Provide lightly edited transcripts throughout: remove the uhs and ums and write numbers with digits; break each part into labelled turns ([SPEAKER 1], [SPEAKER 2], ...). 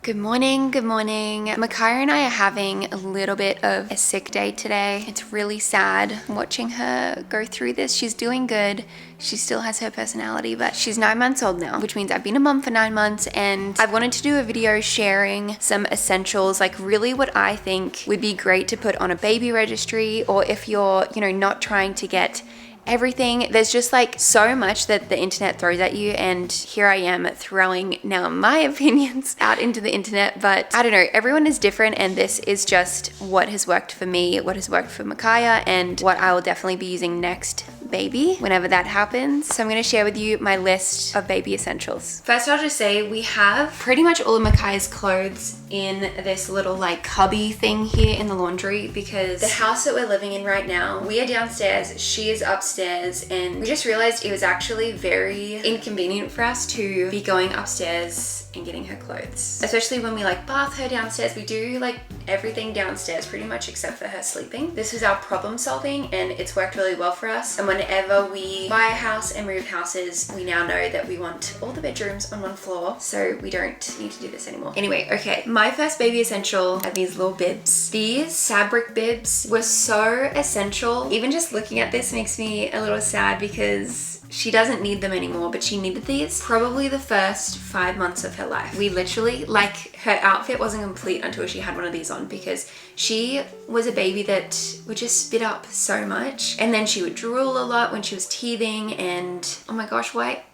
[SPEAKER 1] Good morning, good morning. Micaiah and I are having a little bit of a sick day today. It's really sad watching her go through this. She's doing good. She still has her personality, but she's 9 months old now, which means I've been a mum for 9 months, and I've wanted to do a video sharing some essentials, like really what I think would be great to put on a baby registry, or if you're, not trying to get everything. There's just like so much that the internet throws at you, and here I am throwing now my opinions out into the internet. But I don't know, everyone is different, and this is just what has worked for me, what has worked for Micaiah, and what I will definitely be using next baby whenever that happens. So I'm going to share with you my list of baby essentials. First, I'll just say we have pretty much all of Micaiah's clothes in this little like cubby thing here in the laundry, because the house that we're living in right now, we are downstairs, she is upstairs, and we just realized it was actually very inconvenient for us to be going upstairs and getting her clothes, especially when we like bath her downstairs. We do like everything downstairs pretty much except for her sleeping. This is our problem solving, and it's worked really well for us. And whenever we buy a house and move houses, we now know that we want all the bedrooms on one floor, so we don't need to do this anymore. Anyway, okay, my first baby essential are these little bibs. These fabric bibs were so essential. Even just looking at this makes me a little sad because she doesn't need them anymore, but she needed these probably the first 5 months of her life. We literally, like, her outfit wasn't complete until she had one of these on, because she was a baby that would just spit up so much, and then she would drool a lot when she was teething, and oh my gosh, why?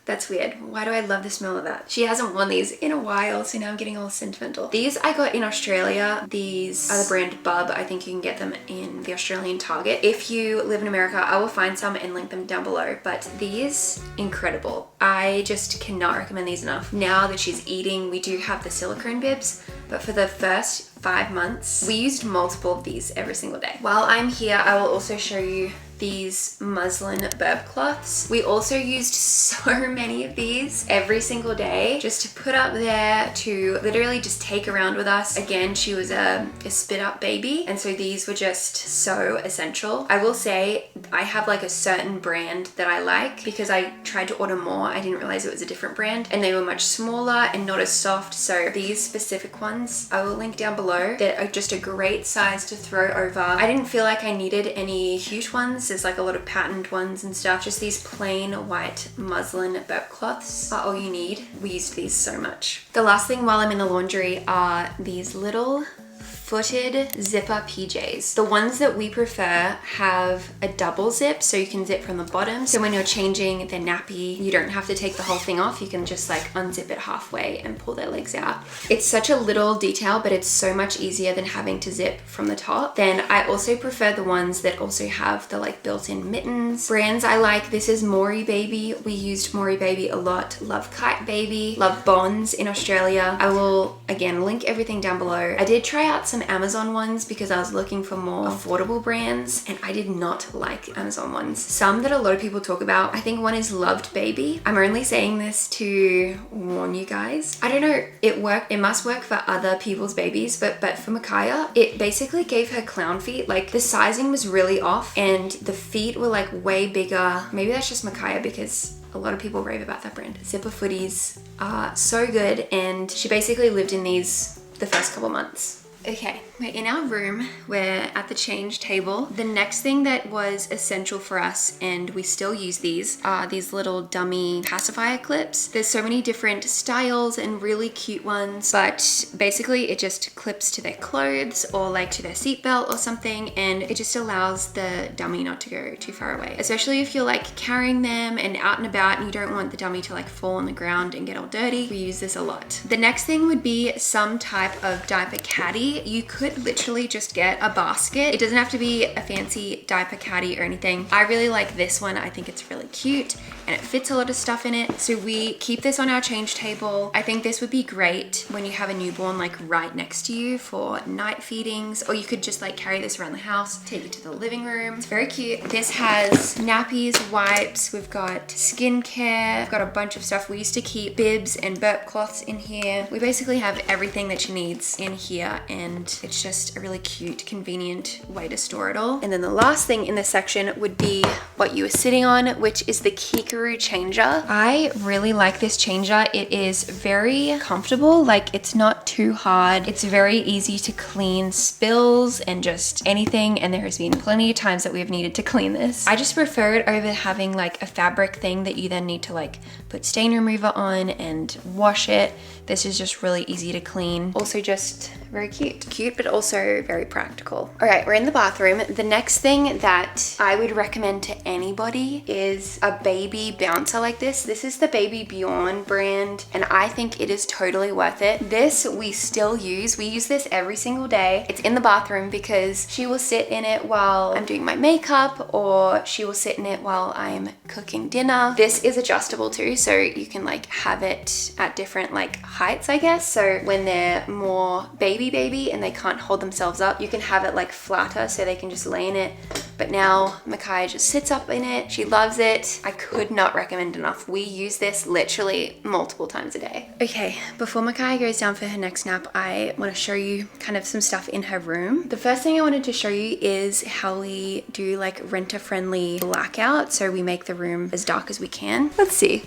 [SPEAKER 1] That's weird. Why do I love the smell of that? She hasn't worn these in a while, so now I'm getting all sentimental. These I got in Australia. These are the brand Bub. I think you can get them in the Australian Target. If you live in America, I will find some and link them down below. But these, incredible. I just cannot recommend these enough. Now that she's eating, we do have the silicone bibs, but for the first 5 months, we used multiple of these every single day. While I'm here, I will also show you these muslin burp cloths. We also used so many of these every single day just to put up there to literally just take around with us. Again, she was a spit up baby, and so these were just so essential. I will say I have like a certain brand that I like, because I tried to order more. I didn't realize it was a different brand, and they were much smaller and not as soft. So these specific ones I will link down below. They're just a great size to throw over. I didn't feel like I needed any huge ones. There's like a lot of patterned ones and stuff. Just these plain white muslin burp cloths are all you need. We used these so much. The last thing while I'm in the laundry are these little footed zipper PJs. The ones that we prefer have a double zip, so you can zip from the bottom. So when you're changing their nappy, you don't have to take the whole thing off. You can just like unzip it halfway and pull their legs out. It's such a little detail, but it's so much easier than having to zip from the top. Then I also prefer the ones that also have the like built-in mittens. Brands I like, this is Maury Baby. We used Maury Baby a lot. Love Kite Baby. Love Bonds in Australia. I will again link everything down below. I did try out some Amazon ones because I was looking for more affordable brands, and I did not like Amazon ones. Some that a lot of people talk about, I think one is Loved Baby. I'm only saying this to warn you guys. I don't know, it must work for other people's babies, but for Micaiah, it basically gave her clown feet. Like the sizing was really off, and the feet were like way bigger. Maybe that's just Micaiah, because a lot of people rave about that brand. Zipper footies are so good, and she basically lived in these the first couple months. Okay, we're in our room, we're at the change table. The next thing that was essential for us, and we still use these, are these little dummy pacifier clips. There's so many different styles and really cute ones, but basically it just clips to their clothes or like to their seatbelt or something, and it just allows the dummy not to go too far away. Especially if you're like carrying them and out and about and you don't want the dummy to like fall on the ground and get all dirty. We use this a lot. The next thing would be some type of diaper caddy. You could literally just get a basket. It doesn't have to be a fancy diaper caddy or anything. I really like this one. I think it's really cute and it fits a lot of stuff in it. So we keep this on our change table. I think this would be great when you have a newborn like right next to you for night feedings, or you could just like carry this around the house, take it to the living room. It's very cute. This has nappies, wipes, we've got skincare, we've got a bunch of stuff. We used to keep bibs and burp cloths in here. We basically have everything that she needs in here, and and it's just a really cute, convenient way to store it all. And then the last thing in this section would be what you were sitting on, which is the Kikaru changer. I really like this changer. It is very comfortable, like it's not too hard. It's very easy to clean spills and just anything, and there has been plenty of times that we have needed to clean this. I just prefer it over having like a fabric thing that you then need to like put stain remover on and wash it. This is just really easy to clean. Also just very cute. Cute, but also very practical. All right, we're in the bathroom. The next thing that I would recommend to anybody is a baby bouncer like this. This is the Baby Bjorn brand, and I think it is totally worth it. This we still use. We use this every single day. It's in the bathroom because she will sit in it while I'm doing my makeup, or she will sit in it while I'm cooking dinner. This is adjustable too, so you can like have it at different like heights, I guess. So when they're more baby and they can't hold themselves up, you can have it like flatter so they can just lay in it. But now Micaiah just sits up in it. She loves it. I could not recommend enough. We use this literally multiple times a day. Okay, before Micaiah goes down for her next nap, I want to show you kind of some stuff in her room. The first thing I wanted to show you is how we do like renter-friendly blackout. So we make the room as dark as we can. Let's see.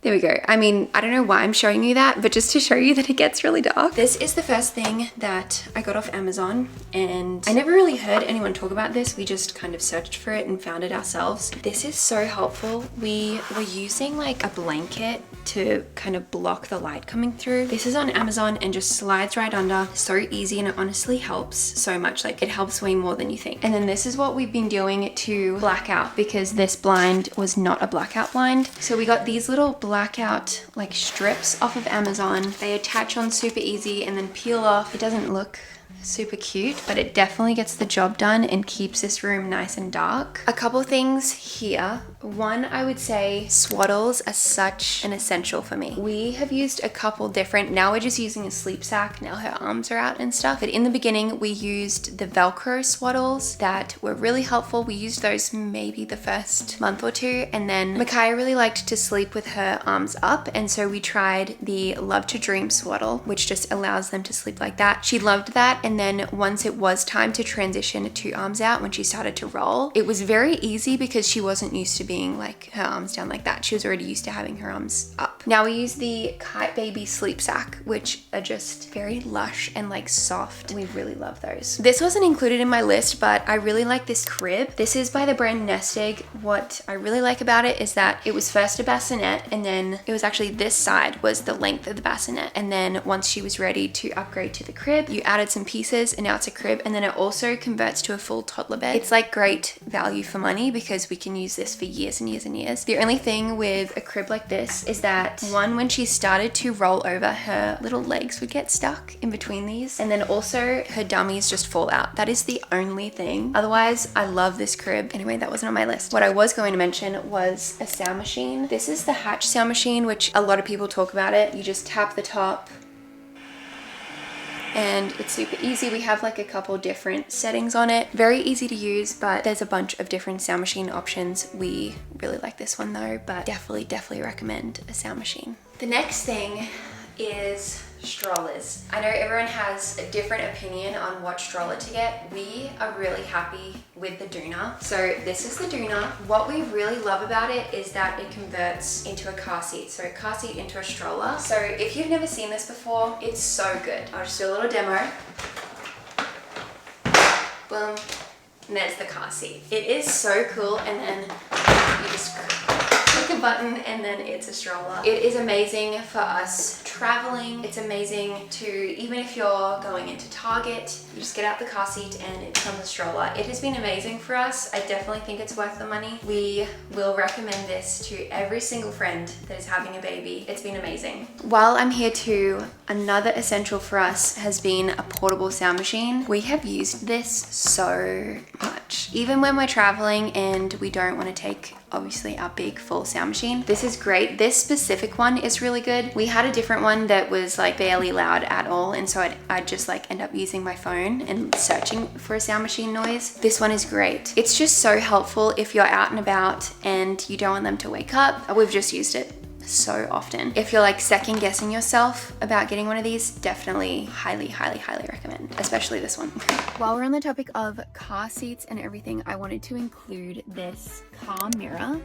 [SPEAKER 1] There we go. I mean, I don't know why I'm showing you that, but just to show you that it gets really dark. This is the first thing that I got off Amazon, and I never really heard anyone talk about this. We just kind of searched for it and found it ourselves. This is so helpful. We were using like a blanket to kind of block the light coming through. This is on Amazon and just slides right under. So easy, and it honestly helps so much. Like it helps way more than you think. And then this is what we've been doing to black out, because this blind was not a blackout blind. So we got these little blackout like strips off of Amazon. They attach on super easy and then peel off. It doesn't look super cute, but it definitely gets the job done and keeps this room nice and dark. A couple things here. One, I would say swaddles are such an essential for me. We have used a couple different, now we're just using a sleep sack. Now her arms are out and stuff. But in the beginning, we used the Velcro swaddles that were really helpful. We used those maybe the first month or two. And then Micaiah really liked to sleep with her arms up. And so we tried the Love to Dream swaddle, which just allows them to sleep like that. She loved that. And then once it was time to transition to arms out, when she started to roll, it was very easy because she wasn't used to being like her arms down like that. She was already used to having her arms up. Now we use the Kite Baby sleep sack, which are just very lush and like soft. We really love those. This wasn't included in my list, but I really like this crib. This is by the brand Nest Egg. What I really like about it is that it was first a bassinet, and then it was actually this side was the length of the bassinet. And then once she was ready to upgrade to the crib, you added some pieces and now it's a crib. And then it also converts to a full toddler bed. It's like great value for money because we can use this for years and years and years. The only thing with a crib like this is that one, when she started to roll over, her little legs would get stuck in between these, and then also her dummies just fall out. That is the only thing. Otherwise, I love this crib. Anyway, that wasn't on my list. What I was going to mention was a sound machine. This is the Hatch sound machine, which a lot of people talk about it. You just tap the top and it's super easy. We have like a couple different settings on it. Very easy to use, but there's a bunch of different sound machine options. We really like this one though, but definitely recommend a sound machine. The next thing is strollers. I know everyone has a different opinion on what stroller to get. We are really happy with the Doona. So this is the Doona. What we really love about it is that it converts into a car seat. So a car seat into a stroller. So if you've never seen this before, it's so good. I'll just do a little demo. Boom. And there's the car seat. It is so cool. And then you just click a button and then it's a stroller. It is amazing for us traveling. It's amazing to, even if you're going into Target, you just get out the car seat and it becomes a stroller. It has been amazing for us. I definitely think it's worth the money. We will recommend this to every single friend that is having a baby. It's been amazing. While I'm here too, another essential for us has been a portable sound machine. We have used this so much. Even when we're traveling and we don't want to take obviously our big full sound machine. This is great. This specific one is really good. We had a different one that was like barely loud at all, and so I'd just like end up using my phone and searching for a sound machine noise. This one is great. It's just so helpful if you're out and about and you don't want them to wake up. We've just used it so often. If you're like second guessing yourself about getting one of these, definitely highly recommend, especially this one. While we're on the topic of car seats and everything, I wanted to include this car mirror.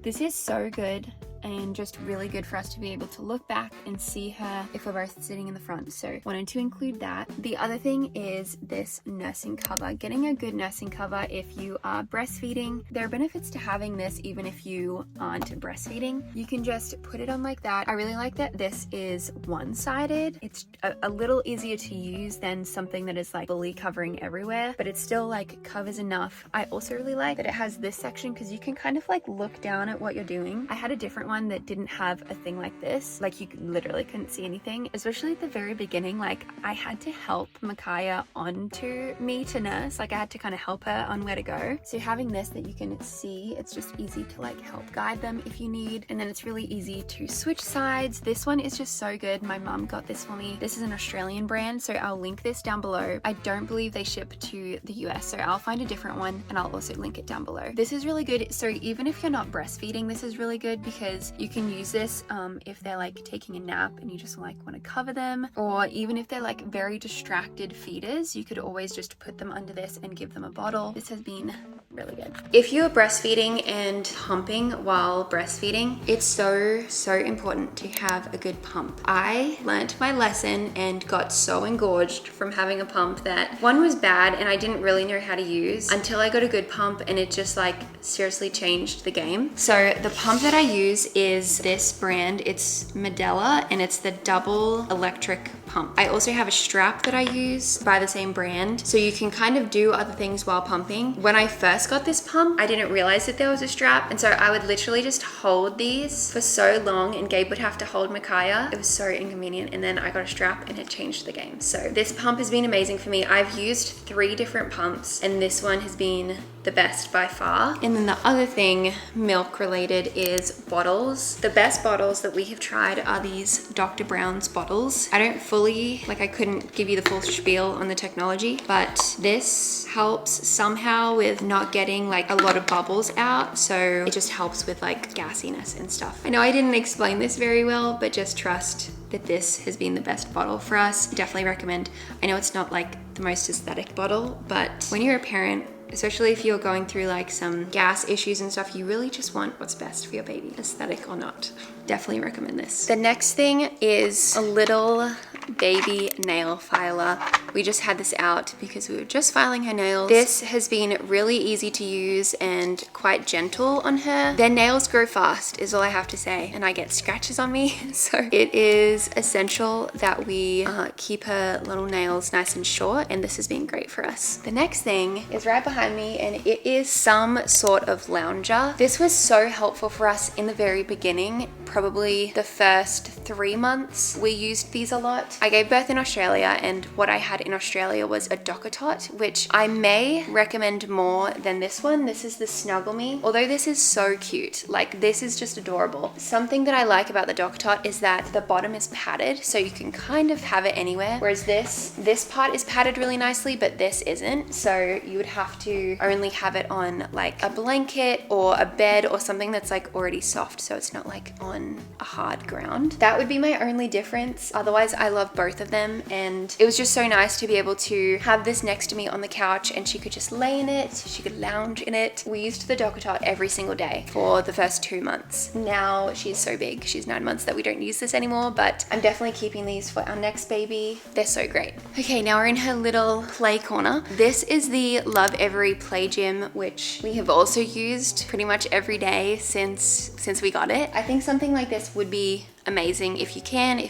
[SPEAKER 1] This is so good and just really good for us to be able to look back and see her if we're both sitting in the front. So wanted to include that. The other thing is this nursing cover. Getting a good nursing cover if you are breastfeeding. There are benefits to having this even if you aren't breastfeeding. You can just put it on like that. I really like that this is one-sided. It's a little easier to use than something that is like fully covering everywhere, but it still like covers enough. I also really like that it has this section because you can kind of like look down at what you're doing. I had a different one that didn't have a thing like this, like you literally couldn't see anything, especially at the very beginning. Like I had to help Micaiah onto me to nurse, like I had to kind of help her on where to go. So having this that you can see, it's just easy to like help guide them if you need, and then it's really easy to switch sides. This one is just so good. My mum got this for me. This is an Australian brand, so I'll link this down below. I don't believe they ship to the US, so I'll find a different one and I'll also link it down below. This is really good. So even if you're not breastfeeding, this is really good because you can use this if they're like taking a nap and you just like want to cover them, or even if they're like very distracted feeders, you could always just put them under this and give them a bottle. This has been really good. If you're breastfeeding and pumping while breastfeeding, it's so important to have a good pump. I learnt my lesson and got so engorged from having a pump that one was bad and I didn't really know how to use until I got a good pump, and it just like seriously changed the game. So the pump that I use is this brand. It's Medela and it's the double electric pump. I also have a strap that I use by the same brand, so you can kind of do other things while pumping. When I first got this pump, I didn't realize that there was a strap, and so I would literally just hold these for so long and Gabe would have to hold Micaiah. It was so inconvenient, and then I got a strap and it changed the game. So this pump has been amazing for me. I've used 3 different pumps and this one has been the best by far. And then the other thing, milk related, is bottles. The best bottles that we have tried are these Dr. Brown's bottles. I don't fully, like I couldn't give you the full spiel on the technology, but this helps somehow with not getting like a lot of bubbles out. So it just helps with like gassiness and stuff. I know I didn't explain this very well, but just trust that this has been the best bottle for us. Definitely recommend. I know it's not like the most aesthetic bottle, but when you're a parent, especially if you're going through like some gas issues and stuff, you really just want what's best for your baby, aesthetic or not. Definitely recommend this. The next thing is a little baby nail filer. We just had this out because we were just filing her nails. This has been really easy to use and quite gentle on her. Their nails grow fast is all I have to say, and I get scratches on me. So it is essential that we keep her little nails nice and short, and this has been great for us. The next thing is right behind me, and it is some sort of lounger. This was so helpful for us in the very beginning. Probably the first 3 months we used these a lot. I gave birth in Australia, and what I had in Australia was a DockATot, which I may recommend more than this one. This is the Snuggle Me. Although this is so cute, like this is just adorable. Something that I like about the DockATot is that the bottom is padded, so you can kind of have it anywhere, whereas this part is padded really nicely, but this isn't. So you would have to only have it on like a blanket or a bed or something that's like already soft, so it's not like on a hard ground. That would be my only difference. Otherwise, I love both of them, and it was just so nice to be able to have this next to me on the couch and she could just lay in it, she could lounge in it. We used the DockATot every single day for the first 2 months. Now she's so big, she's 9 months, that we don't use this anymore, but I'm definitely keeping these for our next baby. They're so great. Okay, now we're in her little play corner. This is the Love Every Play Gym, which we have also used pretty much every day since we got it. I think something like this would be amazing if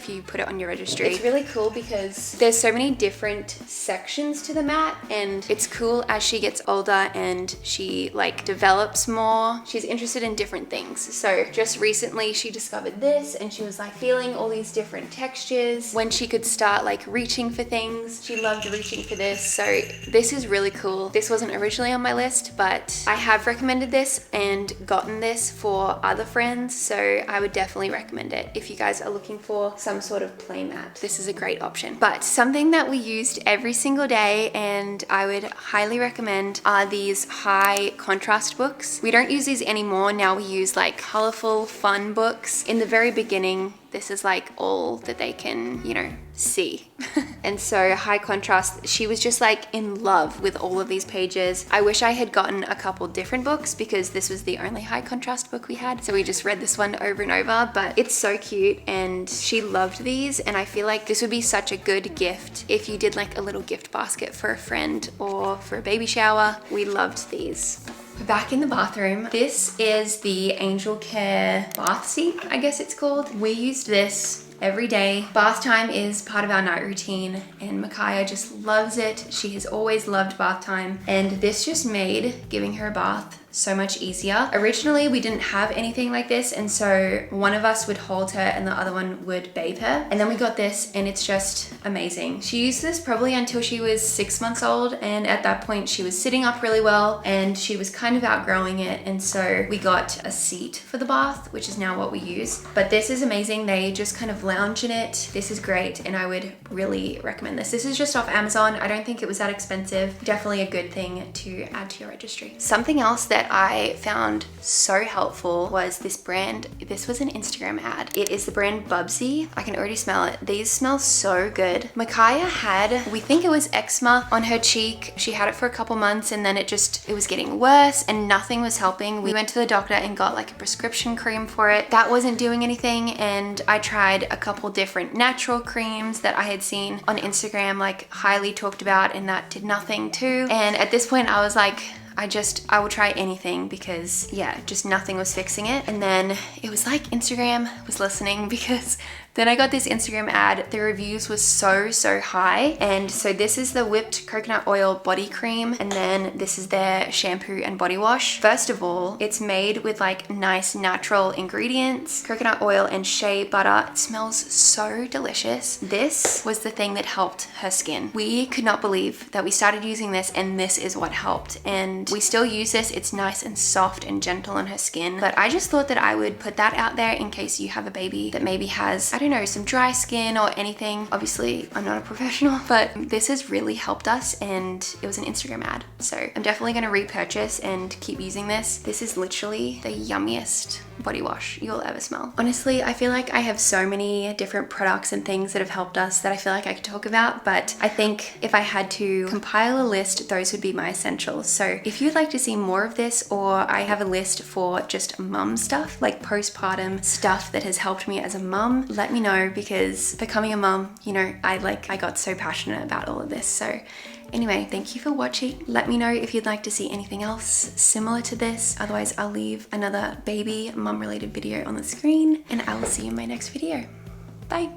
[SPEAKER 1] you put it on your registry. It's really cool because there's so many different sections to the mat, and it's cool as she gets older and she like develops more. She's interested in different things. So just recently she discovered this and she was like feeling all these different textures. When she could start like reaching for things, she loved reaching for this. So this is really cool. This wasn't originally on my list, but I have recommended this and gotten this for other friends, so I would definitely recommend it. if you guys are looking for some sort of play mat, this is a great option. But something that we used every single day and I would highly recommend are these high contrast books. We don't use these anymore. Now we use like colorful, fun books. In the very beginning, this is like all that they can, you know, see. And so high contrast, she was just like in love with all of these pages. I wish I had gotten a couple different books because this was the only high contrast book we had. So we just read this one over and over, but it's so cute and she loved these. And I feel like this would be such a good gift if you did like a little gift basket for a friend or for a baby shower. We loved these. Back in the bathroom, this is the Angel Care bath seat, I guess it's called. We used this every day. Bath time is part of our night routine and Micaiah just loves it. She has always loved bath time and this just made giving her a bath so much easier. Originally, we didn't have anything like this and so one of us would hold her and the other one would bathe her. And then we got this and it's just amazing. She used this probably until she was 6 months old and at that point she was sitting up really well and she was kind of outgrowing it and so we got a seat for the bath, which is now what we use. But this is amazing. They just kind of lounge in it. This is great and I would really recommend this. This is just off Amazon. I don't think it was that expensive. Definitely a good thing to add to your registry. Something else that I found so helpful was this brand. This was an Instagram ad. It is the brand Bubsy. I can already smell it. These smell so good. Micaiah had, we think it was eczema on her cheek. She had it for a couple months and then it was getting worse and nothing was helping. We went to the doctor and got like a prescription cream for it. That wasn't doing anything and I tried a couple different natural creams that I had seen on Instagram like highly talked about and that did nothing too. And at this point I was like, I will try anything because yeah, just nothing was fixing it. And then it was like Instagram was listening because then I got this Instagram ad. The reviews was so high. And so this is the whipped coconut oil body cream. And then this is their shampoo and body wash. First of all, it's made with like nice natural ingredients, coconut oil and shea butter. It smells so delicious. This was the thing that helped her skin. We could not believe that we started using this and this is what helped. And we still use this. It's nice and soft and gentle on her skin. But I just thought that I would put that out there in case you have a baby that maybe has, I don't know, some dry skin or anything. Obviously, I'm not a professional, but this has really helped us and it was an Instagram ad. So I'm definitely gonna repurchase and keep using this. This is literally the yummiest body wash you'll ever smell. Honestly, I feel like I have so many different products and things that have helped us that I feel like I could talk about, but I think if I had to compile a list, those would be my essentials. So if you'd like to see more of this, or I have a list for just mum stuff, like postpartum stuff that has helped me as a mum, let me know because becoming a mum, you know, I got so passionate about all of this. So anyway, thank you for watching. Let me know if you'd like to see anything else similar to this. Otherwise, I'll leave another baby mum related video on the screen and I will see you in my next video. Bye.